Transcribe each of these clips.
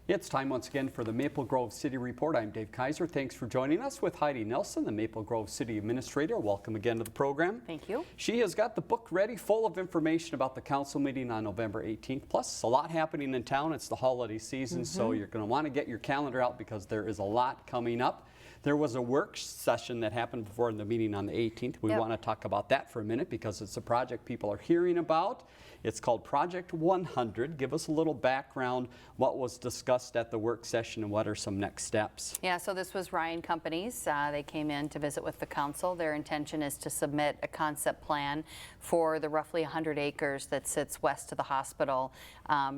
It's time once again for the Maple Grove City Report. I'm Dave Kaiser. Thanks for joining us with Heidi Nelson, the Maple Grove City Administrator. Welcome again to the program. Thank you. She has got the book ready, full of information about the council meeting on November 18th. Plus, a lot happening in town. It's the holiday season, so you're going to want to get your calendar out because there is a lot coming up. There was a work session that happened before the meeting on the 18th. We want to talk about that for a minute because it's a project people are hearing about. It's called Project 100. Give us a little background, what was discussed at the work session and what are some next steps? Yeah, so this was Ryan Companies. They came in to visit with the council. Their intention is to submit a concept plan for the roughly 100 acres that sits west of the hospital,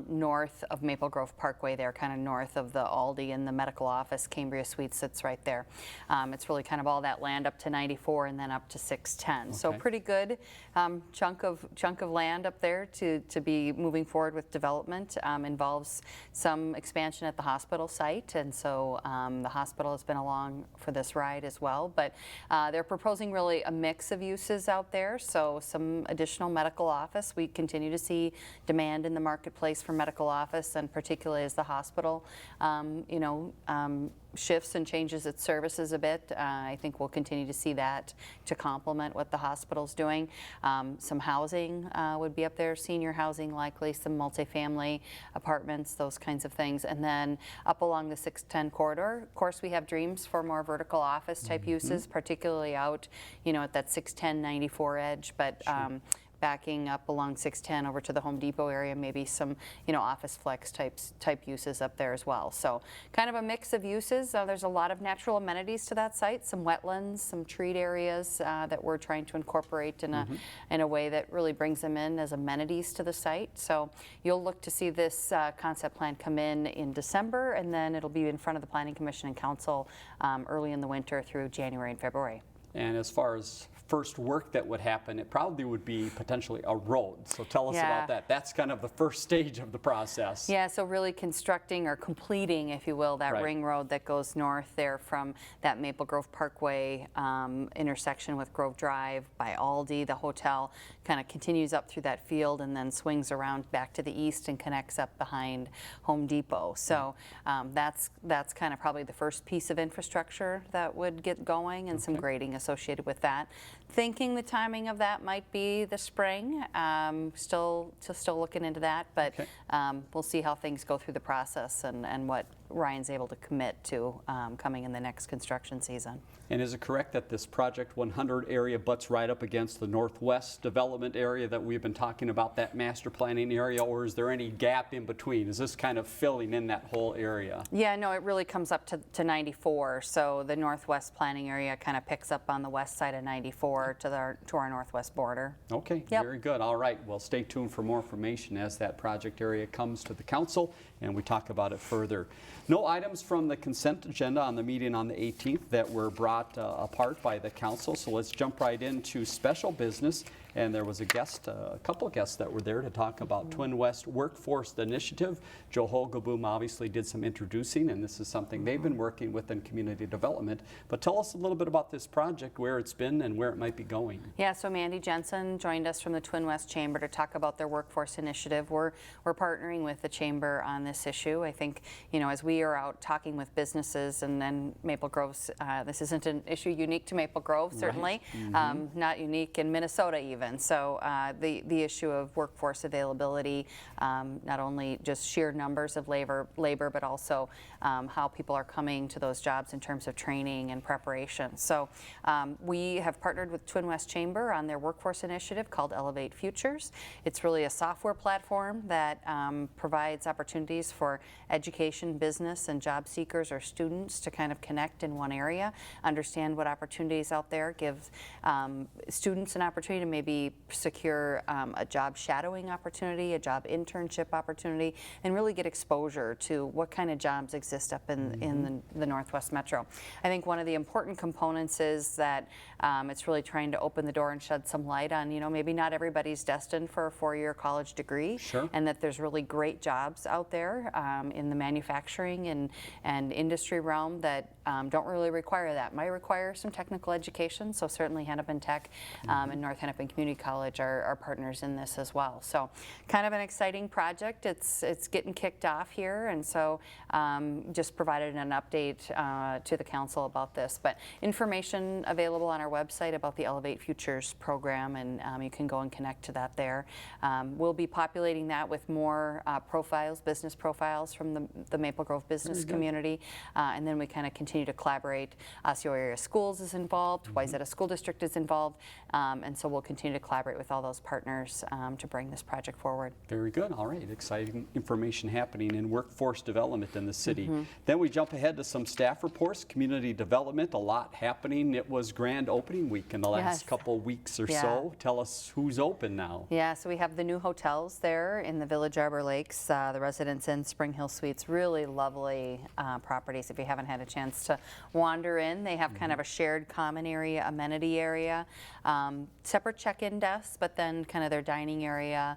north of Maple Grove Parkway there, kind of north of the Aldi and the medical office. Cambria Suites sits right there. It's really kind of all that land up to 94 and then up to 610. Okay. So pretty good chunk of land up there to be moving forward with development. Involves some expansion at the hospital site, and so the hospital has been along for this ride as well. But they're proposing really a mix of uses out there. So some additional medical office. We continue to see demand in the marketplace for medical office, and particularly as the hospital, shifts and changes its services a bit. I think we'll continue to see that to complement what the hospital's doing. Some housing would be up there, senior housing likely, some multifamily apartments, those kinds of things. And then up along the 610 corridor, of course, we have dreams for more vertical office type uses, particularly out, at that 610-94 edge. But backing up along 610 over to the Home Depot area, maybe some, office flex type uses up there as well. So kind of a mix of uses. There's a lot of natural amenities to that site, some wetlands, some treed areas that we're trying to incorporate in a way that really brings them in as amenities to the site. So you'll look to see this concept plan come in December, and then it'll be in front of the Planning Commission and Council early in the winter through January and February. And as far as first work that would happen, it probably would be potentially a road. So tell us about that. That's kind of the first stage of the process. Yeah, so really constructing or completing, if you will, that ring road that goes north there from that Maple Grove Parkway intersection with Grove Drive by Aldi. The hotel kind of continues up through that field and then swings around back to the east and connects up behind Home Depot. So that's kind of probably the first piece of infrastructure that would get going, and some grading associated with that. Thinking the timing of that might be the spring. Still looking into that, but we'll see how things go through the process and what Ryan's able to commit to coming in the next construction season. And is it correct that this Project 100 area butts right up against the northwest development area that we've been talking about, that master planning area, or is there any gap in between? Is this kind of filling in that whole area? Yeah, no, it really comes up to 94. So the northwest planning area kind of picks up on the west side of 94 to our northwest border. Okay, very good. All right, well, stay tuned for more information as that project area comes to the council and we talk about it further. No items from the consent agenda on the meeting on the 18th that were brought apart by the council, so let's jump right into special business. And there was a couple of guests that were there to talk about Twin West Workforce Initiative. Joe Holgaboom obviously did some introducing, and this is something they've been working with in community development. But tell us a little bit about this project, where it's been and where it might be going. Yeah, so Mandy Jensen joined us from the Twin West Chamber to talk about their workforce initiative. We're partnering with the Chamber on this issue. I think, as we are out talking with businesses and Maple Grove's, this isn't an issue unique to Maple Grove, certainly, not unique in Minnesota even. So the issue of workforce availability, not only just sheer numbers of labor, but also how people are coming to those jobs in terms of training and preparation. So we have partnered with Twin West Chamber on their workforce initiative called Elevate Futures. It's really a software platform that provides opportunities for education, business, and job seekers or students to kind of connect in one area, understand what opportunities out there, give students an opportunity to maybe secure a job shadowing opportunity, a job internship opportunity, and really get exposure to what kind of jobs exist up in the Northwest Metro. I think one of the important components is that it's really trying to open the door and shed some light on, maybe not everybody's destined for a 4-year college degree, and that there's really great jobs out there in the manufacturing and industry realm that don't really require that. Might require some technical education, so certainly Hennepin Tech and North Hennepin Community College are partners in this as well. So kind of an exciting project. It's getting kicked off here, and so just provided an update to the council about this. But information available on our website about the Elevate Futures program, and you can go and connect to that there. We'll be populating that with more profiles, business profiles from the Maple Grove business community, and then we kind of continue to collaborate. Osseo area schools is involved, Wayzata School District is involved, and so we'll continue to collaborate with all those partners to bring this project forward. Very good. All right. Exciting information happening in workforce development in the city. Then we jump ahead to some staff reports, community development, a lot happening. It was grand opening week in the last couple weeks or so. Tell us who's open now. Yeah, so we have the new hotels there in the Village Arbor Lakes, the Residence Inn, Spring Hill Suites, really lovely properties. If you haven't had a chance to wander in, they have kind of a shared common area, amenity area, separate check-in desks, but then kind of their dining area,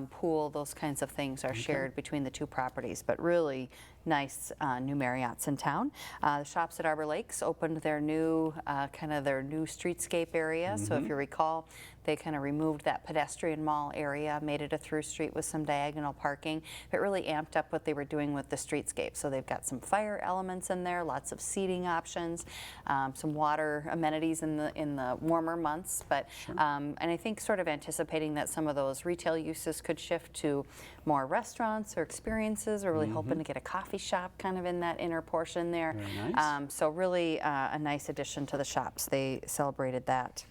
pool, those kinds of things are shared between the two properties, but really nice new Marriotts in town. The Shops at Arbor Lakes opened their new kind of their new streetscape area. So if you recall, they kind of removed that pedestrian mall area, made it a through street with some diagonal parking. It really amped up what they were doing with the streetscape. So they've got some fire elements in there, lots of seating options, some water amenities in the warmer months. But and I think sort of anticipating that some of those retail uses could shift to more restaurants or experiences. We're really hoping to get a coffee shop kind of in that inner portion there. Very nice. So really a nice addition to the shops. They celebrated that.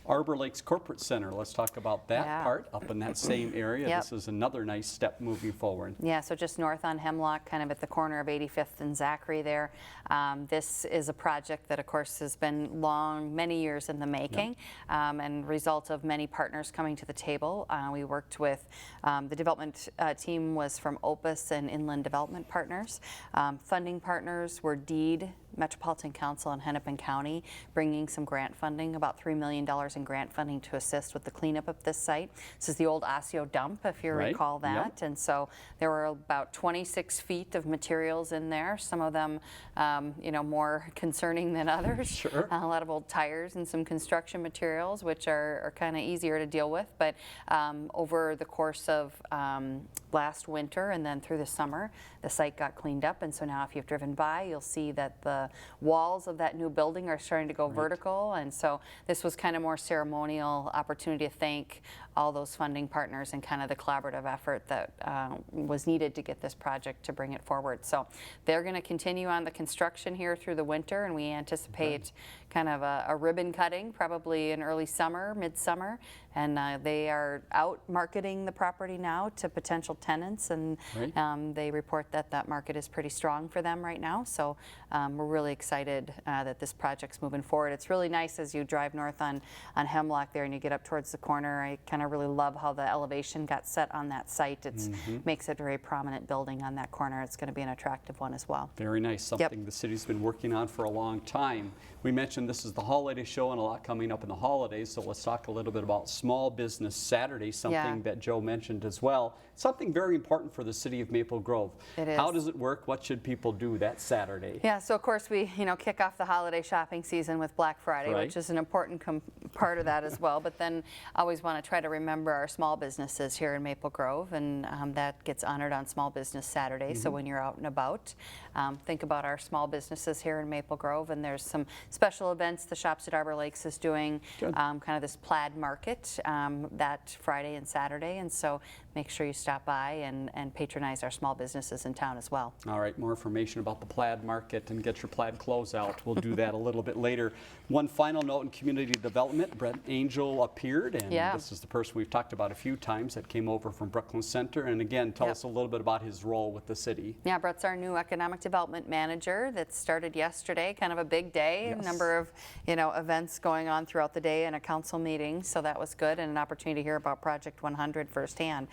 Arbor Lakes Corporate Center, let's talk about that part up in that same area. This is another nice step moving forward. Yeah, so just north on Hemlock, kind of at the corner of 85th and Zachary there. This is a project that, of course, has been many years in the making, and result of many partners coming to the table. We worked with, the development team was from Opus and Inland Development Partners. Funding partners were Deed, Metropolitan Council, and Hennepin County, bringing some grant funding, about $3 million in grant funding to assist with the cleanup of this site. This is the old Osseo dump, if you recall that. And so there were about 26 feet of materials in there, some of them you know, more concerning than others. A lot of old tires and some construction materials, which are kind of easier to deal with. But over the course of last winter and then through the summer, the site got cleaned up. And so now if you've driven by, you'll see that the walls of that new building are starting to go vertical. And so this was kind of more ceremonial opportunity to thank all those funding partners and kind of the collaborative effort that was needed to get this project to bring it forward. So they're going to continue on the construction here through the winter, and we anticipate kind of a ribbon cutting probably in early summer, midsummer, and they are out marketing the property now to potential tenants, and they report that that market is pretty strong for them right now. So we're really excited that this project's moving forward. It's really nice as you drive north on Hemlock there and you get up towards the corner. I kind of really love how the elevation got set on that site. It makes it a very prominent building on that corner. It's going to be an attractive one as well. Very nice. Something the city's been working on for a long time. We mentioned this is the holiday show and a lot coming up in the holidays, so let's talk a little bit about Small Business Saturday, something that Joe mentioned as well. Something very important for the city of Maple Grove. It is. How does it work? What should people do that Saturday? Yeah, so of course we kick off the holiday shopping season with Black Friday, which is an important part of that as well. But then always want to try to remember our small businesses here in Maple Grove, and that gets honored on Small Business Saturday. So when you're out and about, think about our small businesses here in Maple Grove, and there's some special events the Shops at Arbor Lakes is doing, kind of this plaid market that Friday and Saturday, and so make sure you stop by and patronize our small businesses in town as well. All right, more information about the plaid market and get your plaid clothes out. We'll do that a little bit later. One final note in community development, Brett Angel appeared, and this is the person we've talked about a few times that came over from Brooklyn Center. And again, tell us a little bit about his role with the city. Yeah, Brett's our new economic development manager that started yesterday, kind of a big day, a number of events going on throughout the day and a council meeting, so that was good, and an opportunity to hear about Project 100 firsthand.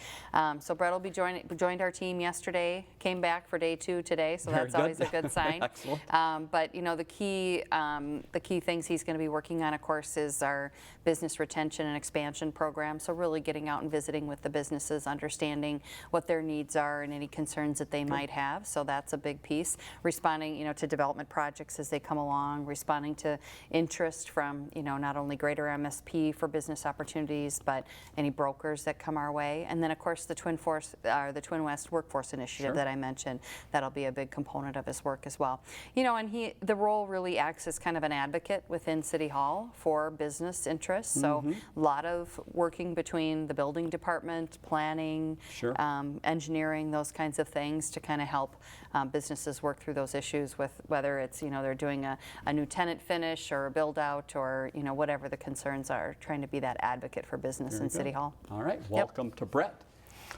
So Brett will be joined our team yesterday, came back for day 2 today, so Very that's always a good sign. Excellent. But the key things he's going to be working on, of course, is our business retention and expansion program. So really getting out and visiting with the businesses, understanding what their needs are and any concerns that they might have. So that's a big piece. Responding, to development projects as they come along, responding to interest from, not only greater MSP for business opportunities, but any brokers that come our way. And then, of course, the Twin West Workforce Initiative that I mentioned, that'll be a big component of his work as well. And the role really acts as kind of an advocate within City Hall for business interests. So a lot of working between the building department, planning, engineering, those kinds of things to kind of help businesses work through those issues with whether it's, they're doing a new tenant finish or a build out or, whatever the concerns are, trying to be that advocate for business in City Hall. All right, welcome to Brett.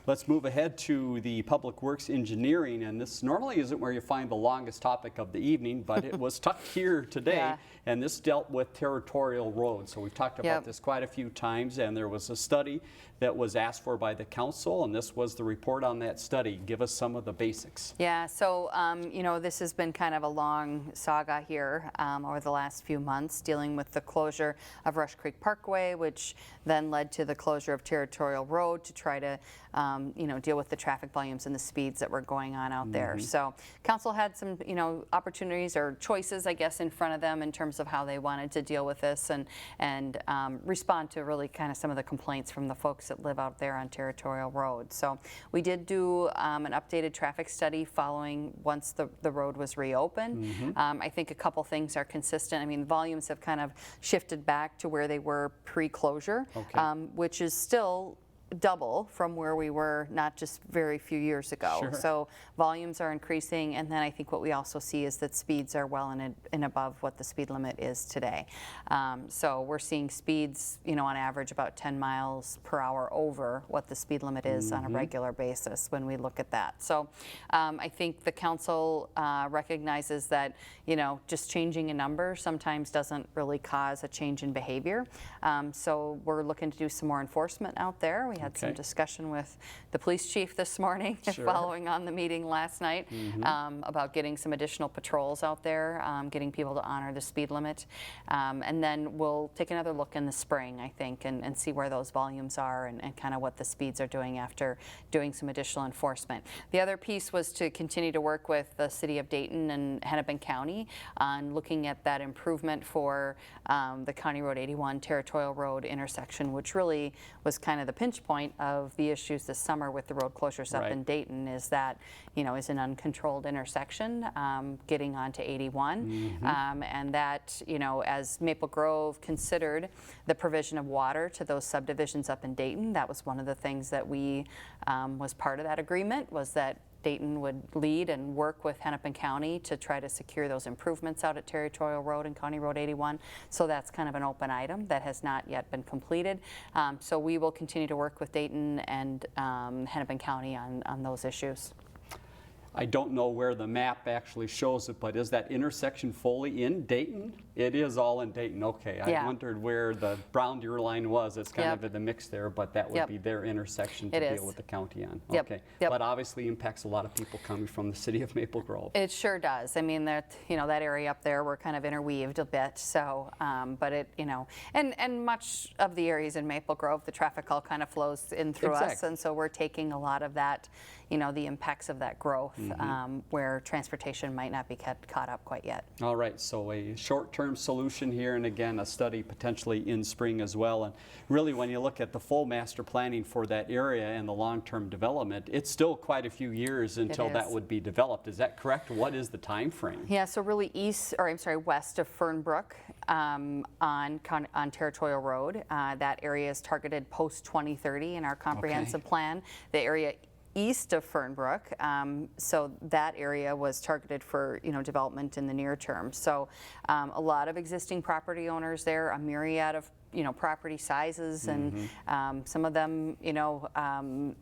Let's move ahead to the Public Works Engineering, and this normally isn't where you find the longest topic of the evening, but it was tucked here today, and this dealt with territorial roads. So we've talked about this quite a few times, and there was a study that was asked for by the council, and this was the report on that study. Give us some of the basics. Yeah, so this has been kind of a long saga here over the last few months, dealing with the closure of Rush Creek Parkway, which then led to the closure of Territorial Road to try to deal with the traffic volumes and the speeds that were going on out there. So council had some, opportunities or choices, I guess, in front of them in terms of how they wanted to deal with this and respond to really kind of some of the complaints from the folks that live out there on Territorial Road. So we did do an updated traffic study following once the road was reopened. I think a couple things are consistent. I mean, volumes have kind of shifted back to where they were pre-closure, which is still double from where we were not just very few years ago. So volumes are increasing, and then I think what we also see is that speeds are well and above what the speed limit is today. So we're seeing speeds, on average about 10 miles per hour over what the speed limit is on a regular basis when we look at that. So I think the council recognizes that, just changing a number sometimes doesn't really cause a change in behavior. So we're looking to do some more enforcement out there. We had some discussion with the police chief this morning following on the meeting last night about getting some additional patrols out there, getting people to honor the speed limit. And then we'll take another look in the spring, I think, and see where those volumes are and kind of what the speeds are doing after doing some additional enforcement. The other piece was to continue to work with the City of Dayton and Hennepin County on looking at that improvement for the County Road 81 Territorial Road intersection, which really was kind of the pinch point of the issues this summer with the road closures up in Dayton is that, is an uncontrolled intersection getting onto 81. And that, as Maple Grove considered the provision of water to those subdivisions up in Dayton, that was one of the things that we was part of that agreement, was that Dayton would lead and work with Hennepin County to try to secure those improvements out at Territorial Road and County Road 81. So that's kind of an open item that has not yet been completed. So we will continue to work with Dayton and Hennepin County on those issues. I don't know where the map actually shows it, but is that intersection fully in Dayton? It is all in Dayton, okay. I wondered where the brown deer line was. It's kind of in the mix there, but that would be their intersection to deal with the county on. Okay, but obviously impacts a lot of people coming from the city of Maple Grove. It sure does. I mean, that that area up there, we're kind of interweaved a bit. So, but it, and much of the areas in Maple Grove, the traffic all kind of flows in through us, and so we're taking a lot of that, the impacts of that growth. Where transportation might not be caught up quite yet. All right, so a short-term solution here, and again, a study potentially in spring as well. And really, when you look at the full master planning for that area and the long-term development, it's still quite a few years until that would be developed. Is that correct? What is the time frame? Yeah, so really west of Fernbrook on Territorial Road. That area is targeted post-2030 in our comprehensive plan. The area east of Fernbrook, so that area was targeted for development in the near term. So a lot of existing property owners there, a myriad of property sizes, and some of them,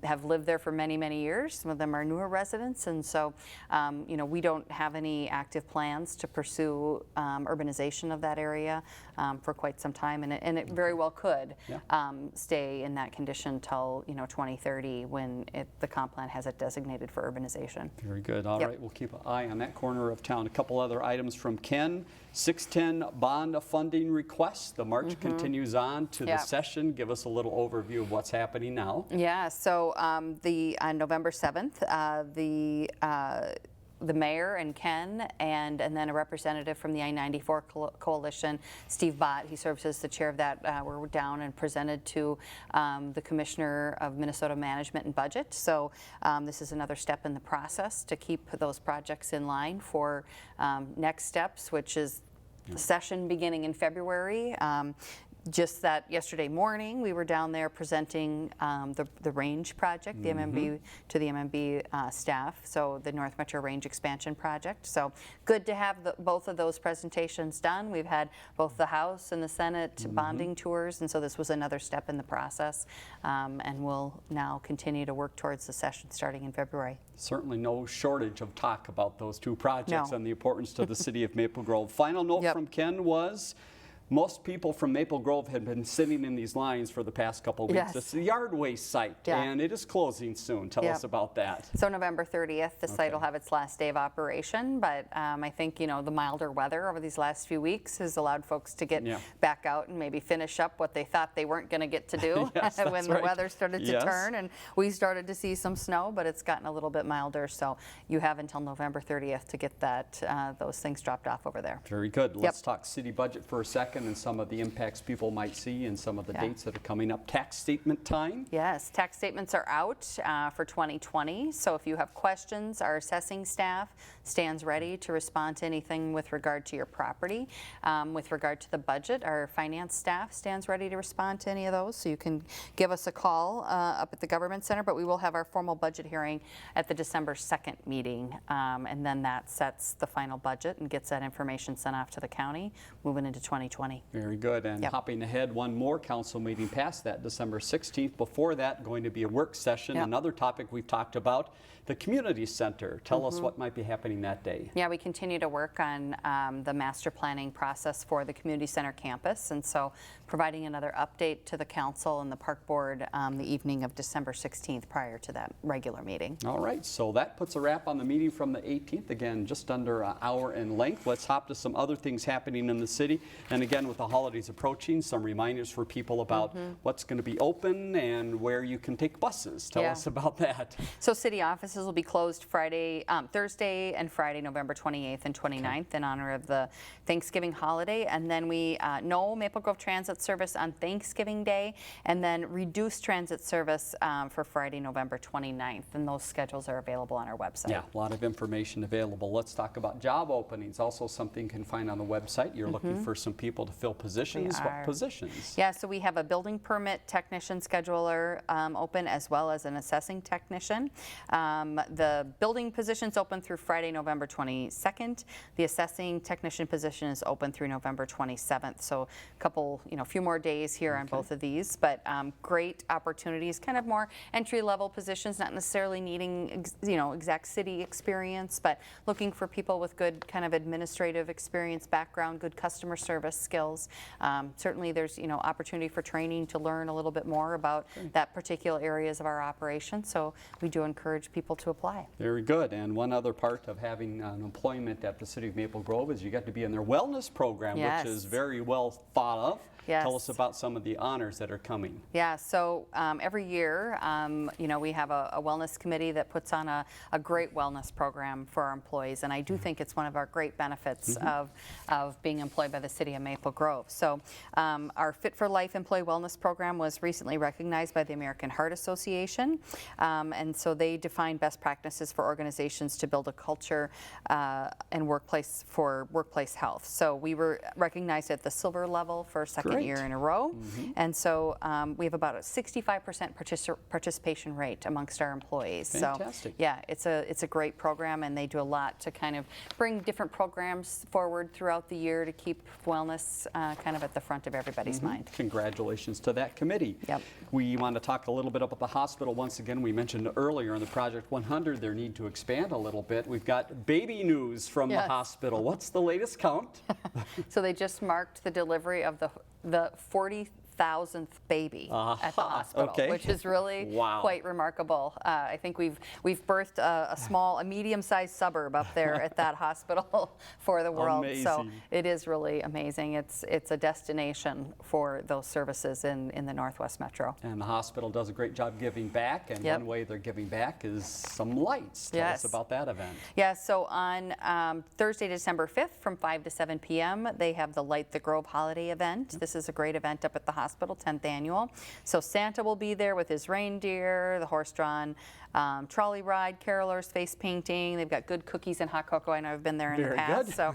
have lived there for many, many years. Some of them are newer residents, and so, we don't have any active plans to pursue urbanization of that area for quite some time, and it very well could stay in that condition till 2030 when the comp plan has it designated for urbanization. Very good. All right, we'll keep an eye on that corner of town. A couple other items from Ken. 610 bond funding request. The march continues on to the session. Give us a little overview of what's happening now. Yeah, so on November 7th, the mayor and Ken and then a representative from the I-94 coalition, Steve Bott, he serves as the chair of that, were down and presented to the Commissioner of Minnesota Management and Budget. So this is another step in the process to keep those projects in line for next steps, which is the session beginning in February. Just that yesterday morning, we were down there presenting the range project, the MMB, to the MMB staff, so the North Metro Range Expansion Project. So good to have both of those presentations done. We've had both the House and the Senate bonding tours, and so this was another step in the process, and we'll now continue to work towards the session starting in February. Certainly no shortage of talk about those two projects and the importance to the city of Maple Grove. Final note from Ken was, most people from Maple Grove had been sitting in these lines for the past couple of weeks. It's the yard waste site, and it is closing soon. Tell us about that. So November 30th, the site will have its last day of operation, but I think, the milder weather over these last few weeks has allowed folks to get back out and maybe finish up what they thought they weren't going to get to do when the weather started to turn, and we started to see some snow, but it's gotten a little bit milder, so you have until November 30th to get those things dropped off over there. Very good. Let's talk city budget for a second and some of the impacts people might see and some of the dates that are coming up. Tax statement time? Yes, tax statements are out for 2020. So if you have questions, our assessing staff stands ready to respond to anything with regard to your property. With regard to the budget, our finance staff stands ready to respond to any of those. So you can give us a call up at the Government Center, but we will have our formal budget hearing at the December 2nd meeting. And then that sets the final budget and gets that information sent off to the county moving into 2020. Very good. And hopping ahead, one more council meeting past that, December 16th. Before that, going to be a work session. Another topic we've talked about, the community center. Tell us what might be happening that day. Yeah, we continue to work on the master planning process for the community center campus, and so providing another update to the council and the park board the evening of December 16th prior to that regular meeting. All right, so that puts a wrap on the meeting from the 18th. Again, just under an hour in length. Let's hop to some other things happening in the city. And again, with the holidays approaching, some reminders for people about what's going to be open and where you can take buses. Tell us about that. So city offices will be closed Thursday and Friday, November 28th and 29th in honor of the Thanksgiving holiday. And then we no Maple Grove Transit service on Thanksgiving Day, and then reduced transit service for Friday, November 29th. And those schedules are available on our website. Yeah, a lot of information available. Let's talk about job openings. Also something you can find on the website. You're looking for some people to fill positions. What positions? Yeah, so we have a building permit technician scheduler open, as well as an assessing technician. The building position's open through Friday, November 22nd. The assessing technician position is open through November 27th. So a few more days here on both of these, but great opportunities, kind of more entry-level positions, not necessarily needing exact city experience, but looking for people with good kind of administrative experience background, good customer service skills. Certainly there's opportunity for training to learn a little bit more about that particular areas of our operation, so we do encourage people to apply. Very good. And one other part of having employment at the City of Maple Grove is you get to be in their wellness program, which is very well thought of. Tell us about some of the honors that are coming. Yeah, so every year, we have a wellness committee that puts on a great wellness program for our employees, and I do think it's one of our great benefits of being employed by the City of Maple Grove. So our Fit for Life Employee Wellness Program was recently recognized by the American Heart Association, and so they define best practices for organizations to build a culture and workplace health. So we were recognized at the silver level for a second year in a row, and so we have about a 65% participation rate amongst our employees. Fantastic. So yeah, it's a great program, and they do a lot to kind of bring different programs forward throughout the year to keep wellness that's kind of at the front of everybody's mind. Congratulations to that committee. Yep. We want to talk a little bit about the hospital. Once again, we mentioned earlier in the Project 100 their need to expand a little bit. We've got baby news from the Yes. hospital. What's the latest count? So they just marked the delivery of the 40,000th baby at the hospital, okay. which is really Wow. quite remarkable. I think we've birthed a medium-sized suburb up there at that hospital for the world. So Amazing. it is really amazing. It's a destination for those services in the Northwest Metro. And the hospital does a great job giving back, and Yep. one way they're giving back is some lights. Tell Yes. us about that event. Yeah, so on Thursday, December 5th from 5 to 7 p.m., they have the Light the Grove holiday event. This is a great event up at the hospital, 10th annual. So Santa will be there with his reindeer, the horse-drawn trolley ride, carolers, face painting. They've got good cookies and hot cocoa. I know I've been there in the Very past. good. So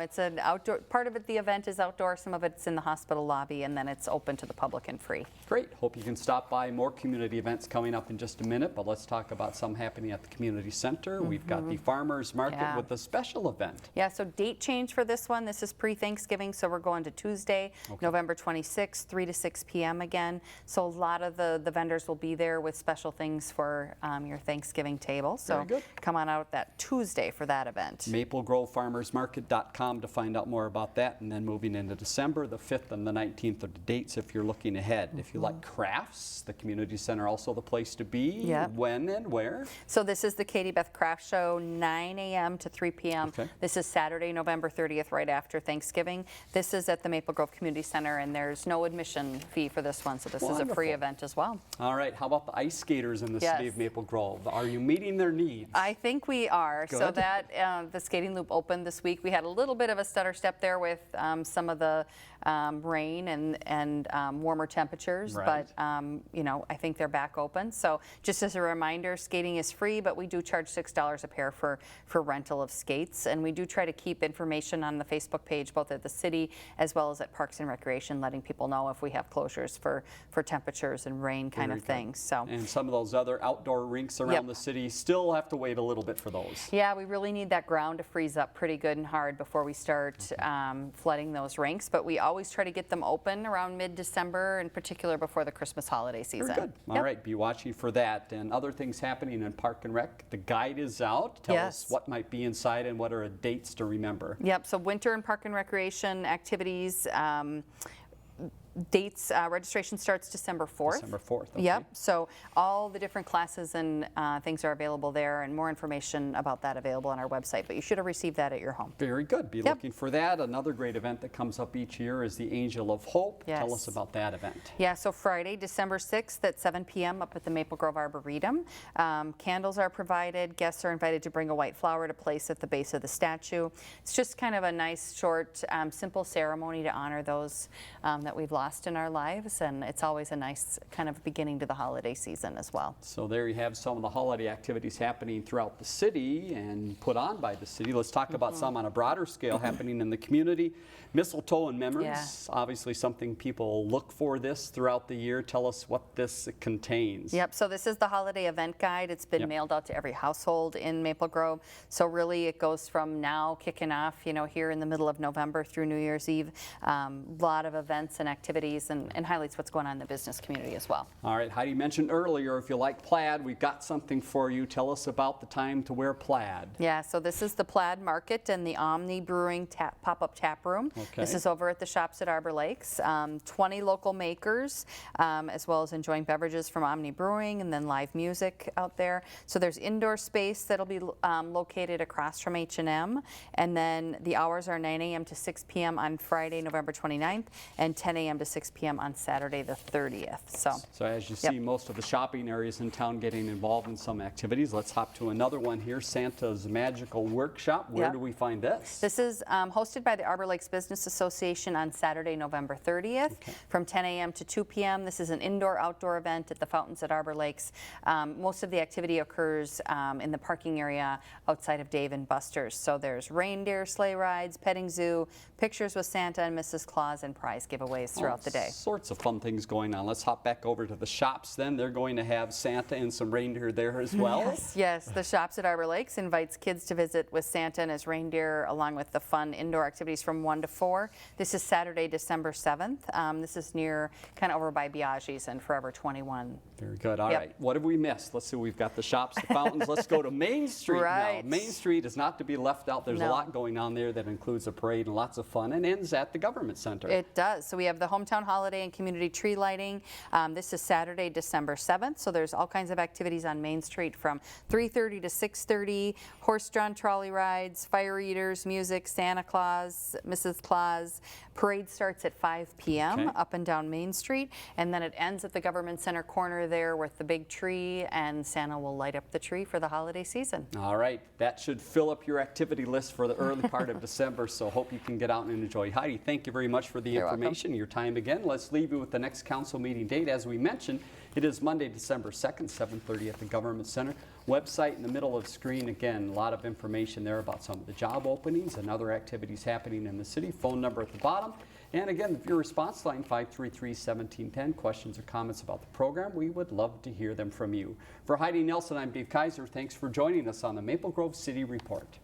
it's an outdoor, part of it, the event is outdoor, some of it's in the hospital lobby, and then it's open to the public and free. Great. Hope you can stop by. More community events coming up in just a minute, but let's talk about some happening at the community center. We've got the farmers market Yeah. with a special event. Yeah, so date change for this one. This is pre-Thanksgiving, so we're going to Tuesday, November 26th, 3 to 6 p.m. again. So a lot of the vendors will be there with special things for your Thanksgiving table. So Very good. come on out that Tuesday for that event. MapleGroveFarmersMarket.com to find out more about that. And then moving into December, the 5th and the 19th are the dates if you're looking ahead. If you like crafts, the community center also the place to be. Yep. When and where? So this is the Katie Beth Craft Show, 9 a.m. to 3 p.m. Okay. This is Saturday, November 30th, right after Thanksgiving. This is at the Maple Grove Community Center, and there's no admission fee for this one, so this is a free Wonderful. event as well. All right. How about the ice skaters in the city Yes. of Maple Grove? Are you meeting their needs? I think we are. So Good. that the skating loop opened this week. We had a little bit of a stutter step there with some of the rain and warmer temperatures, Right. but I think they're back open. So just as a reminder, skating is free, but we do charge $6 a pair for rental of skates, and we do try to keep information on the Facebook page, both at the city as well as at Parks and Recreation, letting people know if we have closures for temperatures and rain kind Very of good. things. So. And some of those other outdoor rinks around Yep. the city still have to wait a little bit for those. Yeah, we really need that ground to freeze up pretty good and hard before we start flooding those rinks. But we always try to get them open around mid-December, in particular before the Christmas holiday season. Very good. All Yep. right, be watching for that. And other things happening in Park and Rec. The guide is out. Tell us Yes. what might be inside and what are dates to remember. Yep, so winter and park and recreation activities. Dates, registration starts December 4th. December 4th. Okay. Yep, so all the different classes and things are available there, and more information about that available on our website, but you should have received that at your home. Very good. Be Yep. looking for that. Another great event that comes up each year is the Angel of Hope. Tell us Yes. about that event. Yeah, so Friday, December 6th at 7 p.m. up at the Maple Grove Arboretum. Candles are provided. Guests are invited to bring a white flower to place at the base of the statue. It's just kind of a nice, short, simple ceremony to honor those that we've lost in our lives, and it's always a nice kind of beginning to the holiday season as well. So there you have some of the holiday activities happening throughout the city and put on by the city. Let's talk about some on a broader scale happening in the community. Mistletoe and memories, Yeah. obviously something people look for this throughout the year. Tell us what this contains. Yep, so this is the holiday event guide. It's been Yep. mailed out to every household in Maple Grove. So really it goes from now kicking off, here in the middle of November through New Year's Eve. A lot of events and activities and highlights what's going on in the business community as well. All right, Heidi mentioned earlier, if you like plaid, we've got something for you. Tell us about the time to wear plaid. Yeah, so this is the Plaid Market and the Omni Brewing pop-up tap room. Okay. This is over at the shops at Arbor Lakes. 20 local makers, as well as enjoying beverages from Omni Brewing, and then live music out there. So there's indoor space that'll be located across from H&M, and then the hours are 9 a.m. to 6 p.m. on Friday, November 29th, and 10 a.m. to 6 p.m. on Saturday, the 30th. So as you Yep. see most of the shopping areas in town getting involved in some activities, let's hop to another one here, Santa's Magical Workshop. Where Yep. do we find this? This is hosted by the Arbor Lakes Business Association on Saturday, November 30th from 10 a.m. to 2 p.m. This is an indoor-outdoor event at the fountains at Arbor Lakes. Most of the activity occurs in the parking area outside of Dave and Buster's. So there's reindeer, sleigh rides, petting zoo, pictures with Santa and Mrs. Claus, and prize giveaways throughout throughout the day. Sorts of fun things going on. Let's hop back over to the shops then. They're going to have Santa and some reindeer there as well. Yes, the Shops at Arbor Lakes invites kids to visit with Santa and his reindeer, along with the fun indoor activities from 1 to 4. This is Saturday, December 7th. This is near, kind of over by Biaggi's and Forever 21. Very good. All Yep. right. What have we missed? Let's see. We've got the shops, the fountains. Let's go to Main Street Right. now. Main Street is not to be left out. There's a No. lot going on there that includes a parade and lots of fun, and ends at the Government Center. It does. So we have the Hometown Holiday and Community Tree Lighting. This is Saturday, December 7th. So there's all kinds of activities on Main Street from 3:30 to 6:30, horse-drawn trolley rides, fire eaters, music, Santa Claus, Mrs. Claus. Parade starts at 5 p.m. Okay. up and down Main Street, and then it ends at the Government Center corner there with the big tree, and Santa will light up the tree for the holiday season. All right. That should fill up your activity list for the early part of December, so hope you can get out and enjoy. Heidi, thank you very much for the You're welcome. information, your time again. Let's leave you with the next council meeting date. As we mentioned, it is Monday, December 2nd, 7:30 at the Government Center. Website in the middle of the screen. Again, a lot of information there about some of the job openings and other activities happening in the city. Phone number at the bottom. And again, your response line, 533-1710. Questions or comments about the program, we would love to hear them from you. For Heidi Nelson, I'm Dave Kaiser. Thanks for joining us on the Maple Grove City Report.